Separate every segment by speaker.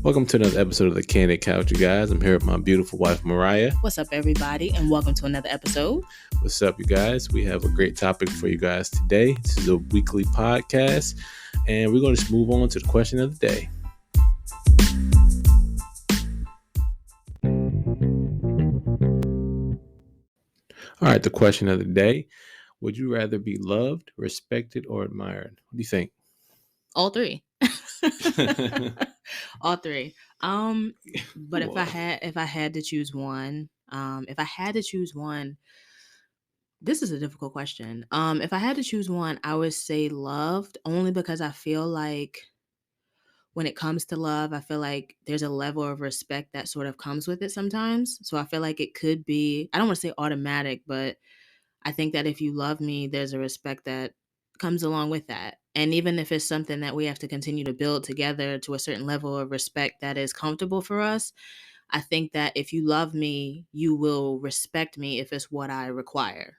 Speaker 1: Welcome to another episode of the Candid Couch, you guys. I'm here with my beautiful wife, Mariah.
Speaker 2: What's up, everybody, and welcome to another episode.
Speaker 1: What's up, you guys? We have a great topic for you guys today. This is a weekly podcast, and we're going to just move on to the question of the day. All right, the question of the day. Would you rather be loved, respected, or admired? What do you think?
Speaker 2: All three. All three. But if I had to choose one, this is a difficult question. If I had to choose one, I would say loved, only because I feel like when it comes to love, I feel like there's a level of respect that sort of comes with it sometimes. So I feel like it could be, I don't want to say automatic, but I think that if you love me, there's a respect that comes along with that. And even if it's something that we have to continue to build together to a certain level of respect that is comfortable for us, I think that if you love me, you will respect me if it's what I require.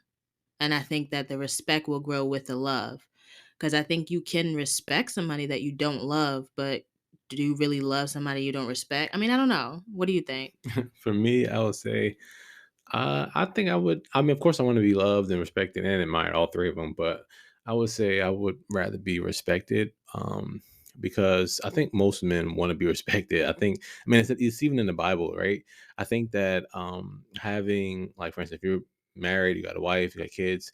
Speaker 2: And I think that the respect will grow with the love. Because I think you can respect somebody that you don't love, but do you really love somebody you don't respect? I mean, I don't know. What do you think?
Speaker 1: For me, I would say, I think I would. I mean, of course, I want to be loved and respected and admired, all three of them. But I would say I would rather be respected, because I think most men want to be respected. I mean, it's even in the Bible, right? I think that having, like, for instance, if you're married, you got a wife, you got kids.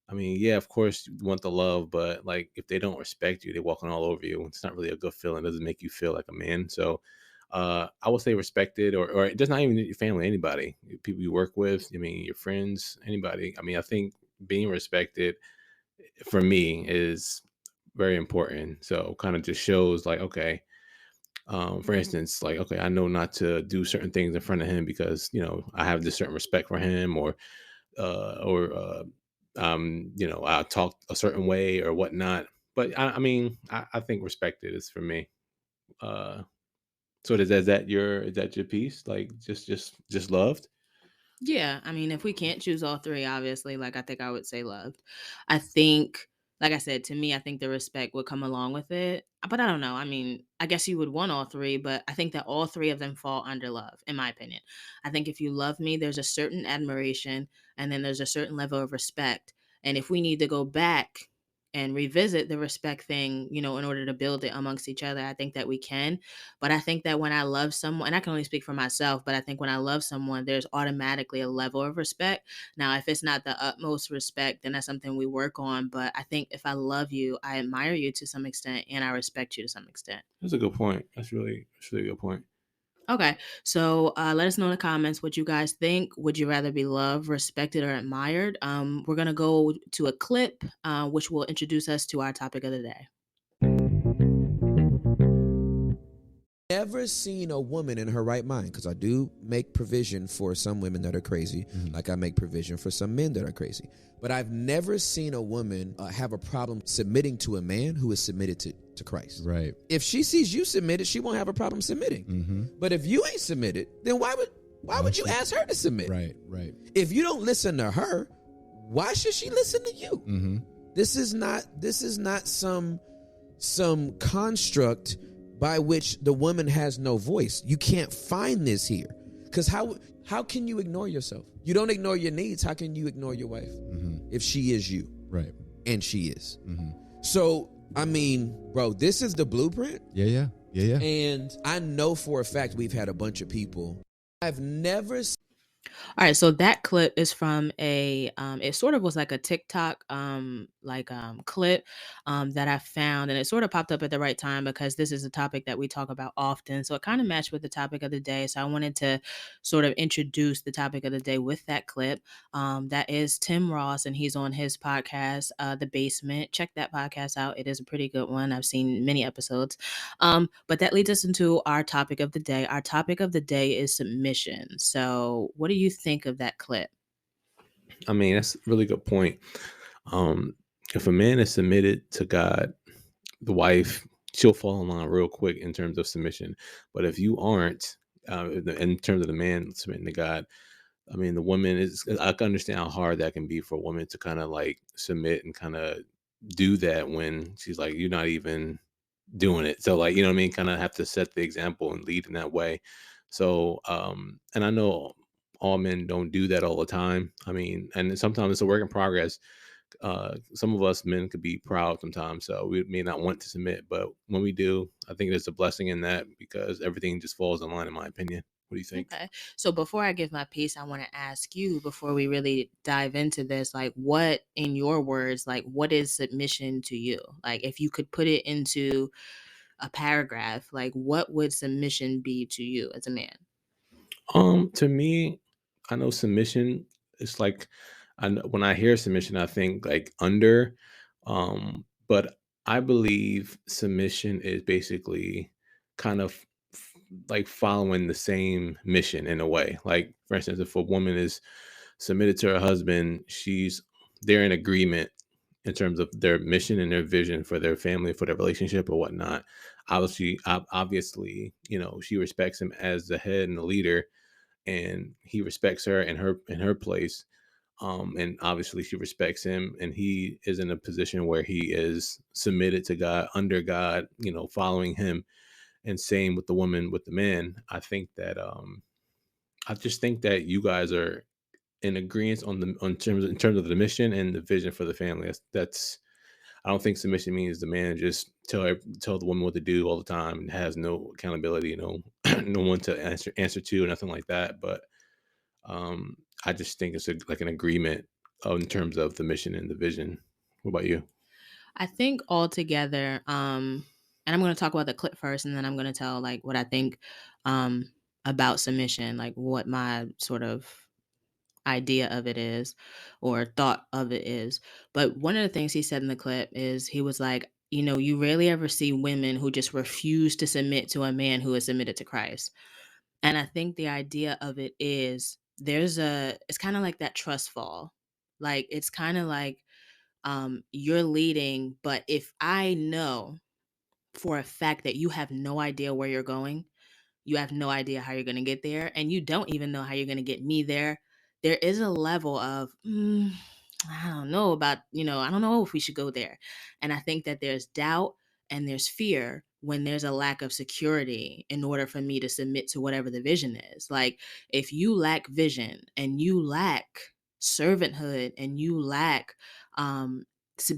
Speaker 1: I mean, yeah, of course you want the love, but like if they don't respect you, they're walking all over you. It's not really a good feeling. It doesn't make you feel like a man. So I would say respected, or it does not even your family, anybody, people you work with, I mean, your friends, anybody. I mean, I think being respected for me is very important. So kind of just shows like, okay, for instance, like, okay, I know not to do certain things in front of him because, I have this certain respect for him, or I'll talk a certain way or whatnot. But I think respected is for me. Uh, so is that your piece? Like just loved?
Speaker 2: Yeah, I mean, if we can't choose all three, obviously, like I think I would say loved. I think, like I said, to me, I think the respect would come along with it. But I don't know. I mean, I guess you would want all three, but I think that all three of them fall under love, in my opinion. I think if you love me, there's a certain admiration and then there's a certain level of respect. And if we need to go back and revisit the respect thing, in order to build it amongst each other, I think that we can. But I think that when I love someone, and I can only speak for myself, but I think when I love someone, there's automatically a level of respect. Now, if it's not the utmost respect, then that's something we work on. But I think if I love you, I admire you to some extent and I respect you to some extent.
Speaker 1: That's a good point. That's really a good point.
Speaker 2: Okay, so let us know in the comments what you guys think. Would you rather be loved, respected, or admired? We're going to go to a clip, which will introduce us to our topic of the day.
Speaker 3: Never seen a woman in her right mind, because I do make provision for some women that are crazy, like I make provision for some men that are crazy. But I've never seen a woman have a problem submitting to a man who is submitted to Christ.
Speaker 4: Right.
Speaker 3: If she sees you submitted, she won't have a problem submitting. But if you ain't submitted, then why would you ask her to submit?
Speaker 4: Right.
Speaker 3: If you don't listen to her, why should she listen to you? This is not some construct by which the woman has no voice. You can't find this here. Because how can you ignore yourself? You don't ignore your needs. How can you ignore your wife if she is you?
Speaker 4: Right.
Speaker 3: And she is. So, I mean, bro, this is the blueprint.
Speaker 4: Yeah.
Speaker 3: And I know for a fact we've had a bunch of people. I've never seen.
Speaker 2: All right, so that clip is from it sort of was like a TikTok clip that I found, and it sort of popped up at the right time because this is a topic that we talk about often. So it kind of matched with the topic of the day. So I wanted to sort of introduce the topic of the day with that clip. That is Tim Ross, and he's on his podcast, The Basement. Check that podcast out. It is a pretty good one. I've seen many episodes. But that leads us into our topic of the day. Our topic of the day is submission. So what do you think of that clip?
Speaker 1: I mean, that's a really good point. If a man is submitted to God, the wife, she'll fall in line real quick in terms of submission. But if you aren't, in terms of the man submitting to God, I mean, the woman I can understand how hard that can be for a woman to kind of like submit and kind of do that when she's like, you're not even doing it. So like, you know what I mean, kind of have to set the example and lead in that way. So and I know all men don't do that all the time. I mean, and sometimes it's a work in progress. Some of us men could be proud sometimes, so we may not want to submit, but when we do, I think there's a blessing in that because everything just falls in line, in my opinion. What do you think?
Speaker 2: Okay. So before I give my piece, I want to ask you, before we really dive into this, like, what, in your words, like, what is submission to you? Like, if you could put it into a paragraph, like, what would submission be to you as a man?
Speaker 1: To me, I know submission. It's like when I hear submission, I think like under. But I believe submission is basically kind of like following the same mission in a way. Like for instance, if a woman is submitted to her husband, they're in agreement in terms of their mission and their vision for their family, for their relationship or whatnot. Obviously, you know, she respects him as the head and the leader, and he respects her in her place. And obviously she respects him, and he is in a position where he is submitted to God, under God, you know, following him. And same with the woman, with the man. I just think that you guys are in agreement in terms of the mission and the vision for the family. That's I don't think submission means the man just tell the woman what to do all the time and has no accountability, you know, no one to answer to, or nothing like that. But um, I just think it's like an agreement in terms of the mission and the vision. What about you?
Speaker 2: I think altogether, and I'm going to talk about the clip first, and then I'm going to tell like what I think um, about submission, like what my sort of idea of it is or thought of it is. But one of the things he said in the clip is he was like, you know, you rarely ever see women who just refuse to submit to a man who is submitted to Christ. And I think the idea of it is it's kind of like that trust fall. Like it's kind of like you're leading, but if I know for a fact that you have no idea where you're going, you have no idea how you're going to get there, and you don't even know how you're going to get me there. There is a level of, I don't know about, I don't know if we should go there. And I think that there's doubt and there's fear when there's a lack of security in order for me to submit to whatever the vision is. Like, if you lack vision and you lack servanthood and you lack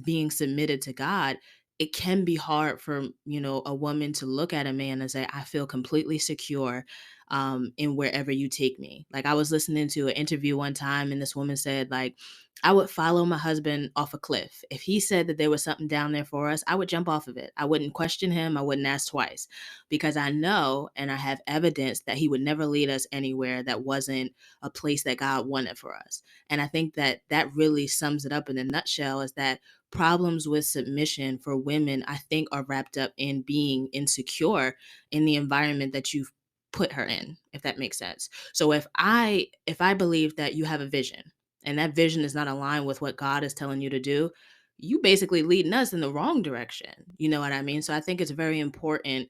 Speaker 2: being submitted to God, it can be hard for a woman to look at a man and say, I feel completely secure in wherever you take me. Like, I was listening to an interview one time, and this woman said, like, I would follow my husband off a cliff. If he said that there was something down there for us, I would jump off of it. I wouldn't question him. I wouldn't ask twice, because I know and I have evidence that he would never lead us anywhere that wasn't a place that God wanted for us. And I think that that really sums it up in a nutshell, is that problems with submission for women, I think, are wrapped up in being insecure in the environment that you've put her in, if that makes sense. So if I believe that you have a vision and that vision is not aligned with what God is telling you to do, you basically leading us in the wrong direction. You know what I mean? So I think it's very important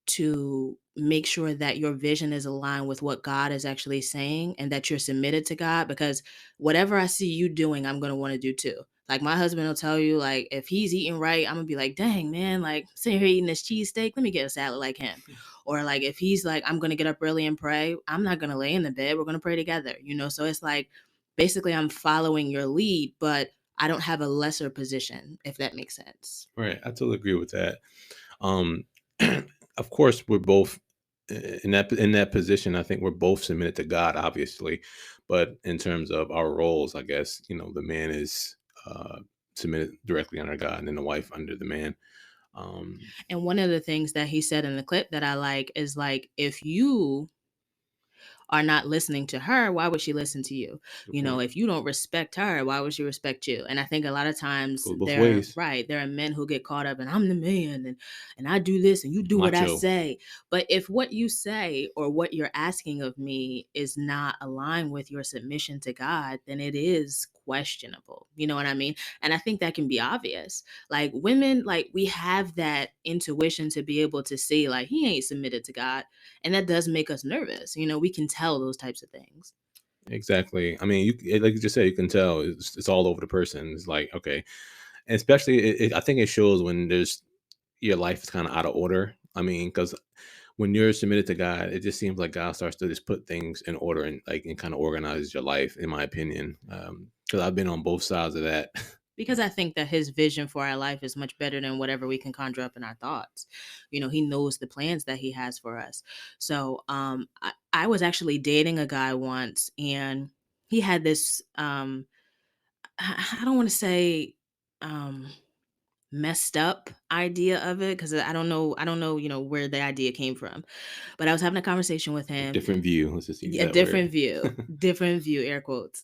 Speaker 2: to make sure that your vision is aligned with what God is actually saying and that you're submitted to God, because whatever I see you doing, I'm going to want to do too. Like, my husband will tell you, like, if he's eating right, I'm gonna be like, dang, man, like, sitting here eating this cheesesteak, let me get a salad like him. Or like, if he's like, I'm gonna get up early and pray, I'm not gonna lay in the bed, we're gonna pray together, So it's like, basically, I'm following your lead, but I don't have a lesser position, if that makes sense.
Speaker 1: Right, I totally agree with that. Um, of course, we're both in that position. I think we're both submitted to God, obviously, but in terms of our roles, I guess you know the man is submitted directly under God, and then the wife under the man. Um,
Speaker 2: And one of the things that he said in the clip that I like is, like, if you are not listening to her, why would she listen to you?
Speaker 1: good point.
Speaker 2: If you don't respect her, why would she respect you? And I think a lot of times
Speaker 1: Goes both ways.
Speaker 2: there are men who get caught up in, I'm the man, and I do this and you do what I
Speaker 1: Macho.
Speaker 2: say. But if what you say or what you're asking of me is not aligned with your submission to God, then it is questionable. You know what I mean? And I think that can be obvious. Like, women, like, we have that intuition to be able to see, like, he ain't submitted to God, and that does make us nervous. We can tell those types of things.
Speaker 1: Exactly. I mean, like you just said, you can tell it's all over the person. It's like okay, and especially I think it shows when there's your life is kind of out of order. I mean, because when you're submitted to God, it just seems like God starts to just put things in order and like and kind of organizes your life, in my opinion. Because I've been on both sides of that.
Speaker 2: Because I think that his vision for our life is much better than whatever we can conjure up in our thoughts. He knows the plans that he has for us. So I was actually dating a guy once, and he had this I don't want to say um messed up idea of it, because I don't know where the idea came from. But I was having a conversation with him.
Speaker 1: Different view. Let's just use
Speaker 2: A
Speaker 1: that word.
Speaker 2: different view, air quotes.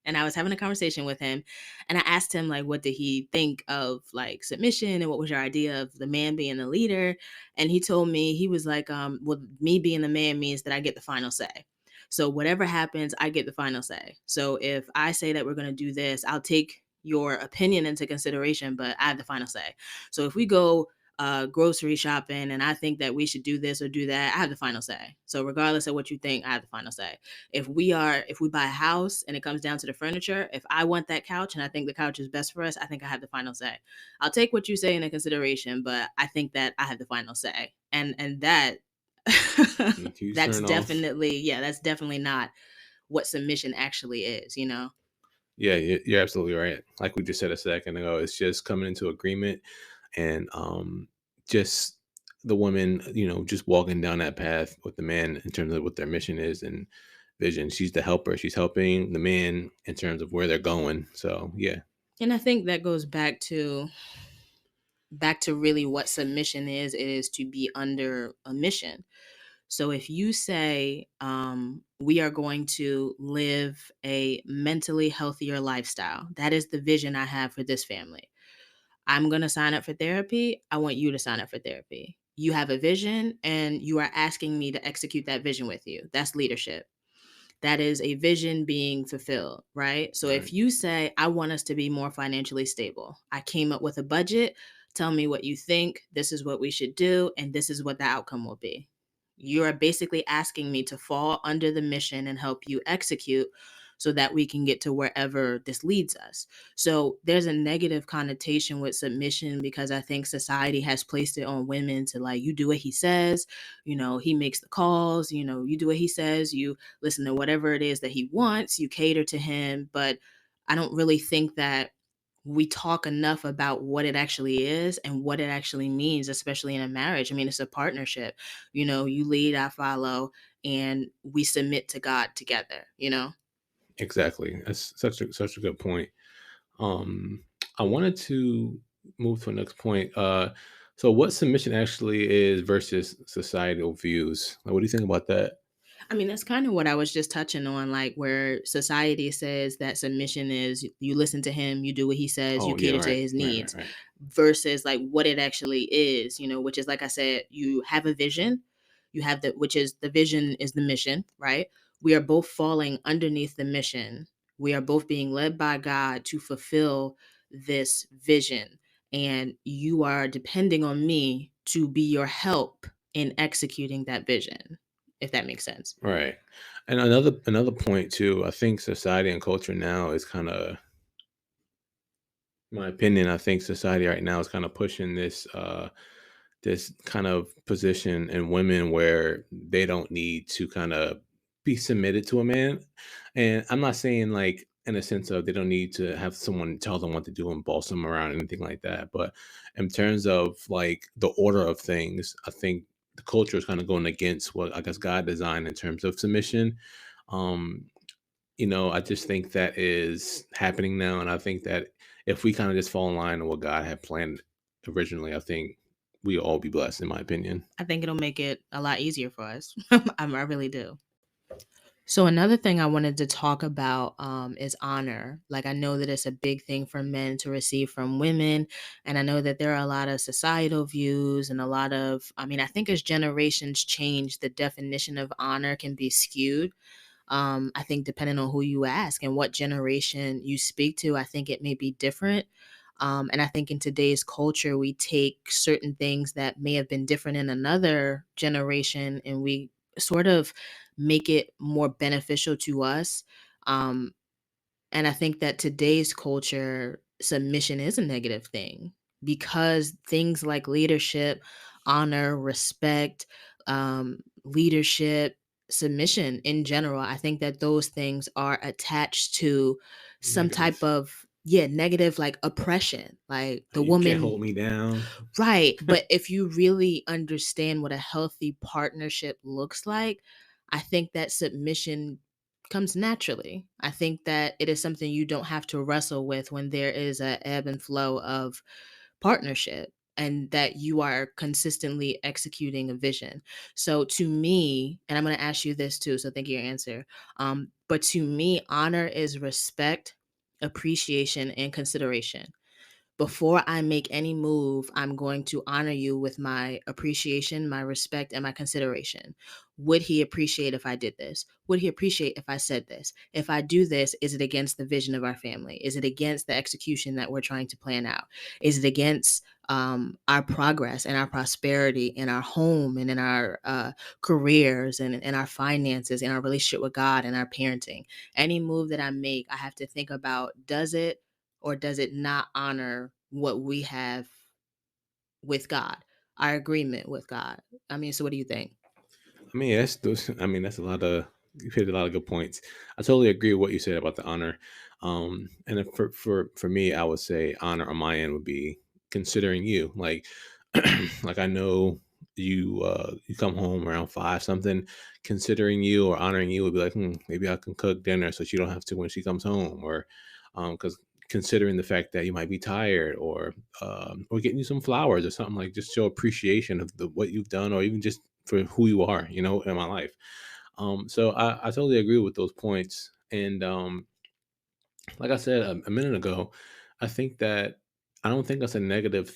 Speaker 2: And I was having a conversation with him, and I asked him, like, what did he think of, like, submission, and what was your idea of the man being the leader? And he told me, he was like, well, me being the man means that I get the final say. So whatever happens, I get the final say. So if I say that we're going to do this, I'll take your opinion into consideration, but I have the final say. So if we go grocery shopping and I think that we should do this or do that, I have the final say. So regardless of what you think, I have the final say. If we buy a house and it comes down to the furniture, if I want that couch and I think the couch is best for us, I think I have the final say. I'll take what you say into consideration, but I think that I have the final say. And that
Speaker 1: Huge
Speaker 2: that's
Speaker 1: turn off.
Speaker 2: definitely, yeah, that's definitely not what submission actually is.
Speaker 1: Yeah, you're absolutely right. Like we just said a second ago, it's just coming into agreement and just the woman, just walking down that path with the man in terms of what their mission is and vision. She's the helper. She's helping the man in terms of where they're going. So yeah,
Speaker 2: And I think that goes back to really what submission is. It is to be under a mission. So if you say, we are going to live a mentally healthier lifestyle, that is the vision I have for this family. I'm going to sign up for therapy. I want you to sign up for therapy. You have a vision and you are asking me to execute that vision with you. That's leadership. That is a vision being fulfilled, right? So
Speaker 1: right.
Speaker 2: if you say, I want us to be more financially stable, I came up with a budget, tell me what you think, this is what we should do, and this is what the outcome will be. You are basically asking me to fall under the mission and help you execute so that we can get to wherever this leads us. So there's a negative connotation with submission because I think society has placed it on women to, like, you do what he says, he makes the calls, you do what he says, you listen to whatever it is that he wants, you cater to him. But I don't really think that we talk enough about what it actually is and what it actually means, especially in a marriage. I mean, it's a partnership. You lead, I follow, and we submit to God together.
Speaker 1: Exactly. That's such a good point. Um, I wanted to move to the next point. So what submission actually is versus societal views. Like, what do you think about that?
Speaker 2: I mean, that's kind of what I was just touching on, like where society says that submission is you listen to him, you do what he says, you
Speaker 1: Oh yeah,
Speaker 2: cater to
Speaker 1: right,
Speaker 2: his
Speaker 1: right, right,
Speaker 2: needs,
Speaker 1: right.
Speaker 2: versus like what it actually is, which is, like I said, you have a vision, which is the vision is the mission, right? We are both falling underneath the mission. We are both being led by God to fulfill this vision. And you are depending on me to be your help in executing that vision, if that makes sense.
Speaker 1: Right. And another point too, I think society and culture now is kind of, my opinion, I think society right now is kind of pushing this kind of position in women where they don't need to kind of be submitted to a man. And I'm not saying like in a sense of they don't need to have someone tell them what to do and boss them around or anything like that. But in terms of like the order of things, I think the culture is kind of going against what I guess God designed in terms of submission. Um, I just think that is happening now. And I think that if we kind of just fall in line with what God had planned originally, I think we all be blessed, in my opinion.
Speaker 2: I think it'll make it a lot easier for us. I really do. So another thing I wanted to talk about is honor. Like, I know that it's a big thing for men to receive from women, and I know that there are a lot of societal views and a lot of. I mean, I think as generations change, the definition of honor can be skewed. I think depending on who you ask and what generation you speak to, I think it may be different. And I think in today's culture, we take certain things that may have been different in another generation and we sort of make it more beneficial to us. Um, and I think that today's culture, submission is a negative thing. because things like leadership, honor, respect, leadership, submission in general, I think that those things are attached to some type
Speaker 1: Negative.
Speaker 2: of, yeah, negative, like oppression, like the
Speaker 1: You can't
Speaker 2: woman.
Speaker 1: hold me down.
Speaker 2: Right. But if you really understand what a healthy partnership looks like, I think that submission comes naturally. I think that it is something you don't have to wrestle with when there is a ebb and flow of partnership, and that you are consistently executing a vision. So to me, and I'm going to ask you this too, so think of your answer. But to me, honor is respect, appreciation, and consideration. Before I make any move, I'm going to honor you with my appreciation, my respect, and my consideration. Would he appreciate if I did this? Would he appreciate if I said this? If I do this, is it against the vision of our family? Is it against the execution that we're trying to plan out? Is it against our progress and our prosperity in our home and in our careers and in our finances, in our relationship with God and our parenting? Any move that I make, I have to think about, does it or does it not honor what we have with God, our agreement with God? I mean, so what do you think?
Speaker 1: I mean, that's those. I mean, that's a lot of you hit a lot of good points. I totally agree with what you said about the honor. And if for me, I would say honor on my end would be considering you. Like, like I know you come home around 5 something, considering you or honoring you would be like, maybe I can cook dinner so she don't have to when she comes home, or because considering the fact that you might be tired, or getting you some flowers or something, like just show appreciation of the what you've done, or even just for who you are, in my life. So I totally agree with those points. And like I said a minute ago, I think that I don't think that's a negative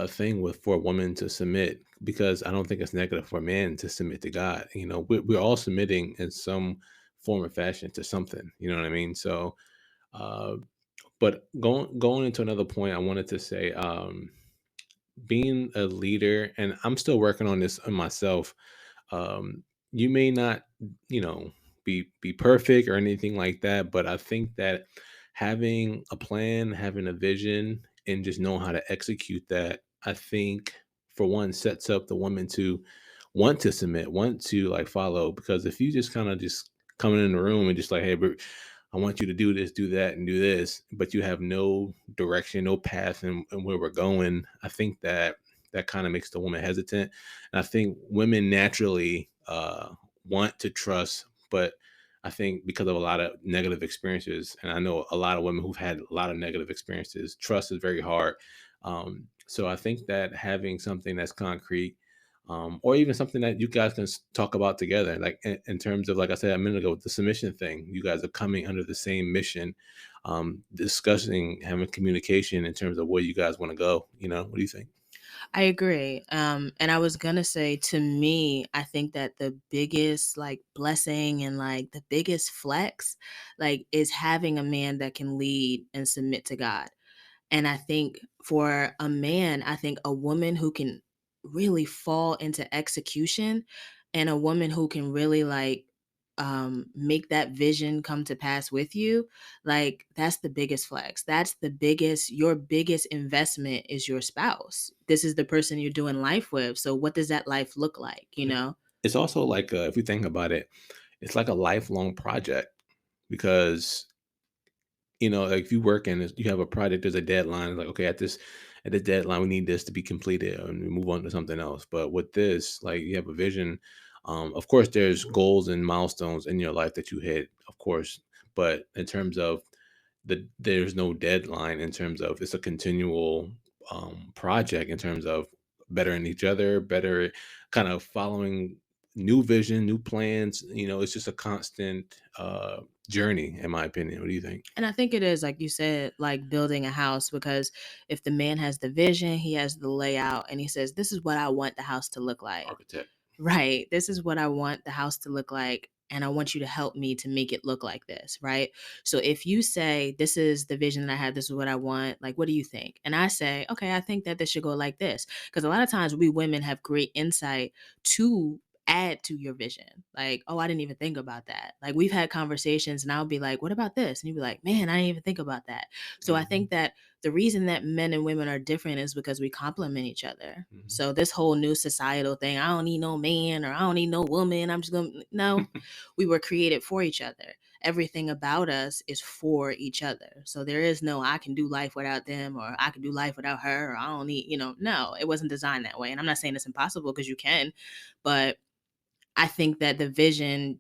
Speaker 1: thing with for a woman to submit, because I don't think it's negative for a man to submit to God. We're all submitting in some form or fashion to something. You know what I mean? So, uh, but going into another point, I wanted to say, being a leader, and I'm still working on this on myself. You may not, you know, be perfect or anything like that, but I think that having a plan, having a vision, and just knowing how to execute that, I think for one sets up the woman to want to submit, want to like follow. Because if you just kind of just coming in the room and just like, hey, I want you to do this, do that, and do this, but you have no direction, no path, and where we're going. I think that that kind of makes the woman hesitant. And I think women naturally want to trust, but I think because of a lot of negative experiences, and I know a lot of women who've had a lot of negative experiences, trust is very hard. So I think that having something that's concrete, or even something that you guys can talk about together, like in terms of, like I said a minute ago, with the submission thing, you guys are coming under the same mission, discussing, having communication in terms of where you guys want to go. What do you think?
Speaker 2: I agree. And I was gonna say, to me, I think that the biggest like blessing and like the biggest flex, like, is having a man that can lead and submit to God. And I think for a man, I think a woman who can really fall into execution, and a woman who can really like make that vision come to pass with you, like, that's the biggest flex. That's the biggest, your biggest investment is your spouse. This is the person you're doing life with. So what does that life look like, you know?
Speaker 1: It's also like, if you think about it, it's like a lifelong project, because like if you work and you have a project, there's a deadline. Like, okay, at this deadline, we need this to be completed, and we move on to something else. But with this, like, you have a vision. Of course, there's goals and milestones in your life that you hit, of course. But in terms of there's no deadline, in terms of it's a continual project, in terms of bettering each other, better kind of following new vision, new plans. It's just a constant journey, in my opinion. What do you think?
Speaker 2: And I think it is, like you said, like building a house, because if the man has the vision, he has the layout, and he says, this is what I want the house to look like.
Speaker 1: Architect.
Speaker 2: Right. This is what I want the house to look like. And I want you to help me to make it look like this. Right. So if you say, this is the vision that I have, this is what I want, like, what do you think? And I say, okay, I think that this should go like this. Because a lot of times we women have great insight to add to your vision. Like, oh, I didn't even think about that. Like, we've had conversations and I'll be like, what about this? And you'll be like, man, I didn't even think about that. So I
Speaker 1: Mhm.
Speaker 2: think that the reason that men and women are different is because we complement each other.
Speaker 1: Mhm.
Speaker 2: So this whole new societal thing, I don't need no man or I don't need no woman. I'm just going to, no, we were created for each other. Everything about us is for each other. So there is no, I can do life without them or I can do life without her or I don't need, no, it wasn't designed that way. And I'm not saying it's impossible because you can, but I think that the vision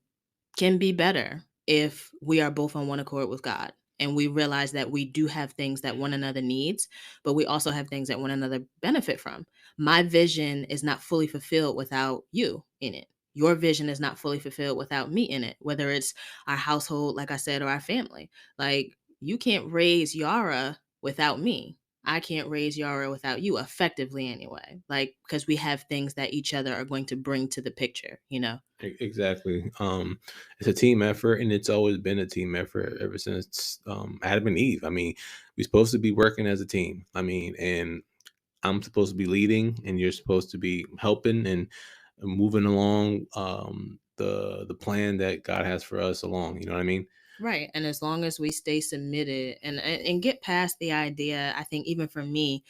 Speaker 2: can be better if we are both on one accord with God and we realize that we do have things that one another needs, but we also have things that one another benefit from. My vision is not fully fulfilled without you in it. Your vision is not fully fulfilled without me in it, whether it's our household, like I said, or our family. Like, you can't raise Yara without me. I can't raise Yara without you, effectively anyway. Like, because we have things that each other are going to bring to the picture.
Speaker 1: Exactly. It's a team effort, and it's always been a team effort ever since Adam and Eve. I mean, we're supposed to be working as a team. I mean, and I'm supposed to be leading, and you're supposed to be helping and moving along the plan that God has for us along. You know what I mean?
Speaker 2: Right. And as long as we stay submitted and get past the idea, I think even for me,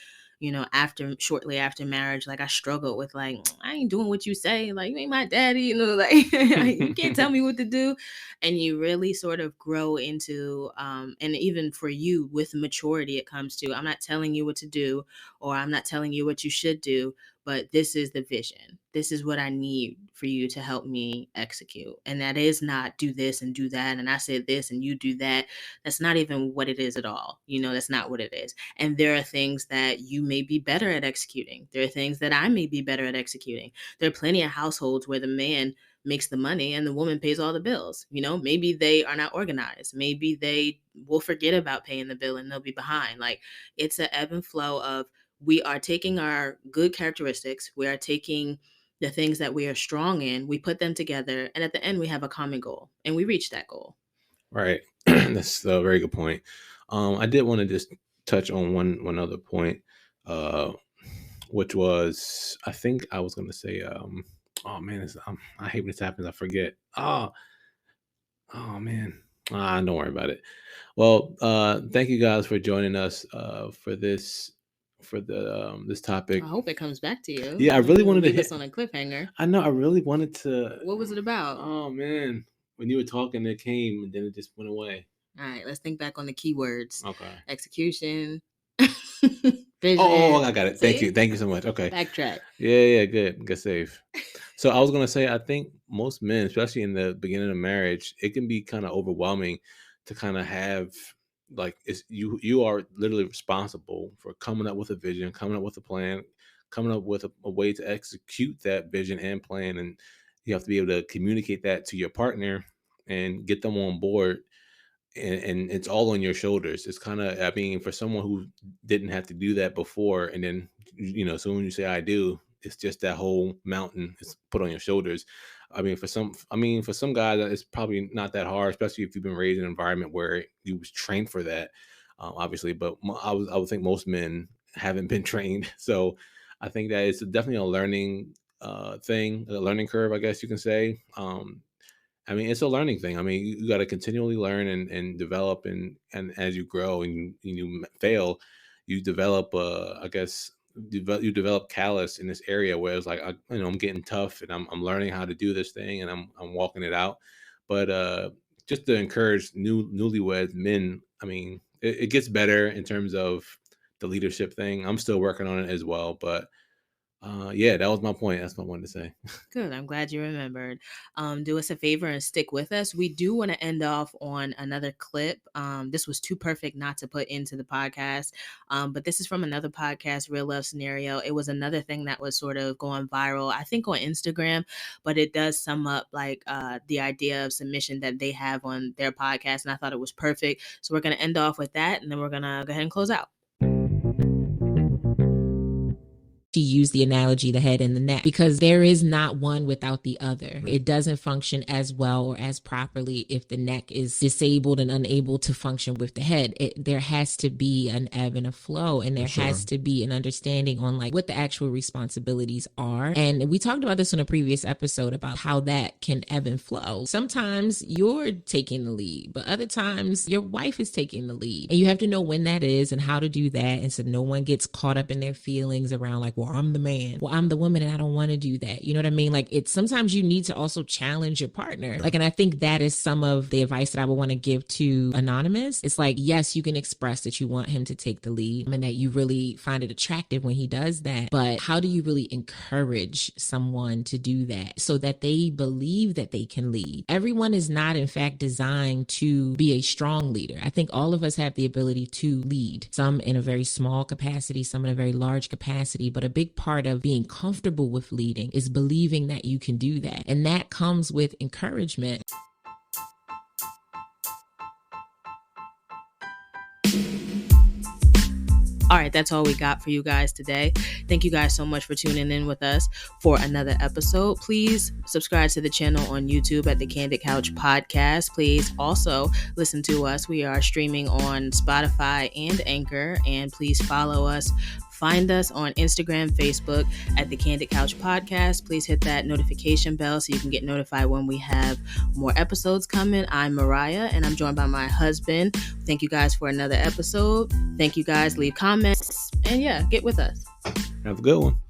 Speaker 2: after shortly after marriage, like I struggled with like, I ain't doing what you say. Like, you ain't my daddy, like you can't tell me what to do. And you really sort of grow into and even for you with maturity, it comes to I'm not telling you what to do, or I'm not telling you what you should do, but this is the vision. This is what I need for you to help me execute. And that is not do this and do that. And I said this and you do that. That's not even what it is at all. That's not what it is. And there are things that you may be better at executing. There are things that I may be better at executing. There are plenty of households where the man makes the money and the woman pays all the bills. Maybe they are not organized. Maybe they will forget about paying the bill and they'll be behind. Like, it's an ebb and flow of we are taking our good characteristics, we are taking the things that we are strong in, we put them together, and at the end we have a common goal and we reach that goal.
Speaker 1: Right. That's a very good point. I did want to just touch on one other point, uh, which was I think I was going to say, oh man, I hate when this happens. I forget. Oh man. Don't worry about it. Well, thank you guys for joining us for this
Speaker 2: I
Speaker 1: topic.
Speaker 2: hope it comes back to you.
Speaker 1: Yeah, I
Speaker 2: I don't
Speaker 1: really
Speaker 2: want to
Speaker 1: wanted to
Speaker 2: leave
Speaker 1: hit.
Speaker 2: us on a cliffhanger.
Speaker 1: I know. I really wanted to.
Speaker 2: What was it about?
Speaker 1: Oh man, when you were talking, it came and then it just went away.
Speaker 2: All right, let's think back on the keywords.
Speaker 1: Okay.
Speaker 2: Execution,
Speaker 1: Oh,
Speaker 2: vision.
Speaker 1: I got it. Thank you.
Speaker 2: See?
Speaker 1: Thank you so much. Okay.
Speaker 2: Backtrack.
Speaker 1: Yeah, good. Good save. So I was gonna say, I think most men, especially in the beginning of marriage, it can be kind of overwhelming to kind of have like it's you are literally responsible for coming up with a vision, coming up with a plan, coming up with a way to execute that vision and plan, and you have to be able to communicate that to your partner and get them on board and it's all on your shoulders. It's kind of, I mean, for someone who didn't have to do that before, and then so when you say I do, it's just that whole mountain is put on your shoulders. For some guys, it's probably not that hard, especially if you've been raised in an environment where you was trained for that, obviously. But I would think most men haven't been trained, so I think that it's definitely a learning thing, a learning curve, I guess you can say. I mean, it's a learning thing. I mean, you got to continually learn and develop, and as you grow and you fail, you develop. I guess you develop callous in this area where it's like, I'm getting tough and I'm learning how to do this thing and I'm walking it out. But just to encourage newlywed men, I mean, it gets better in terms of the leadership thing. I'm still working on it as well, but yeah, that was my point. That's what I wanted to say.
Speaker 2: Good. I'm glad you remembered. Do us a favor and stick with us. We do want to end off on another clip. This was too perfect not to put into the podcast. But this is from another podcast, Real Love Scenario. It was another thing that was sort of going viral, I think on Instagram, but it does sum up like the idea of submission that they have on their podcast. And I thought it was perfect. So we're going to end off with that. And then we're going to go ahead and close out.
Speaker 4: to use the analogy, the head and the neck, because there is not one without the other. It doesn't function as well or as properly if the neck is disabled and unable to function with the head. There has to be an ebb and a flow, and there has to be an understanding on like what the actual responsibilities are. And we talked about this on a previous episode about how that can ebb and flow. Sometimes you're taking the lead, but other times your wife is taking the lead, and you have to know when that is and how to do that, and so no one gets caught up in their feelings around like, well, I'm the man, well, I'm the woman, and I don't want to do that. You know what I mean? Like, it's sometimes you need to also challenge your partner. Like, and I think that is some of the advice that I would want to give to Anonymous. It's like, yes, you can express that you want him to take the lead and that you really find it attractive when he does that, but how do you really encourage someone to do that so that they believe that they can lead? Everyone is not, in fact, designed to be a strong leader. I think all of us have the ability to lead, some in a very small capacity, some in a very large capacity, but a big part of being comfortable with leading is believing that you can do that. And that comes with encouragement.
Speaker 2: All right, that's all we got for you guys today. Thank you guys so much for tuning in with us for another episode. Please subscribe to the channel on YouTube at the Candid Couch Podcast. Please also listen to us. We are streaming on Spotify and Anchor, and please follow us. Find us on Instagram, Facebook at the Candid Couch Podcast. Please hit that notification bell so you can get notified when we have more episodes coming. I'm Mariah, and I'm joined by my husband. Thank you guys for another episode. Thank you guys. Leave comments, and yeah, get with us.
Speaker 1: Have a good one.